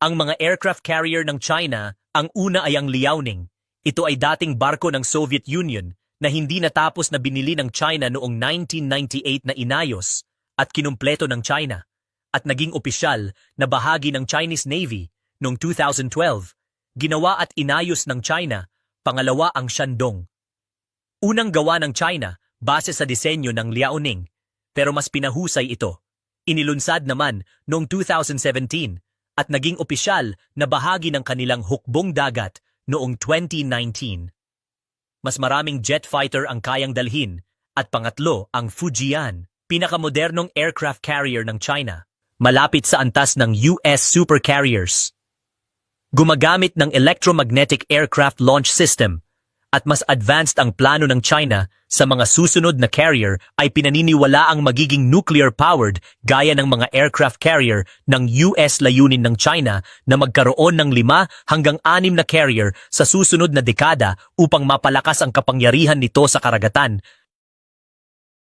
Ang mga aircraft carrier ng China, ang una ay ang Liaoning. Ito ay dating barko ng Soviet Union na hindi natapos na binili ng China noong 1998 na inayos at kinumpleto ng China at naging opisyal na bahagi ng Chinese Navy noong 2012. Ginawa at inayos ng China, pangalawa ang Shandong. Unang gawa ng China base sa disenyo ng Liaoning, pero mas pinahusay ito. Inilunsad naman noong 2017 at naging opisyal na bahagi ng kanilang hukbong dagat noong 2019. Mas maraming jet fighter ang kayang dalhin at pangatlo ang Fujian, pinakamodernong aircraft carrier ng China, malapit sa antas ng US supercarriers. Gumagamit ng electromagnetic aircraft launch system at mas advanced ang plano ng China sa mga susunod na carrier ay pinaniniwala ang magiging nuclear-powered gaya ng mga aircraft carrier ng US. Layunin ng China na magkaroon ng 5 hanggang 6 na carrier sa susunod na dekada upang mapalakas ang kapangyarihan nito sa karagatan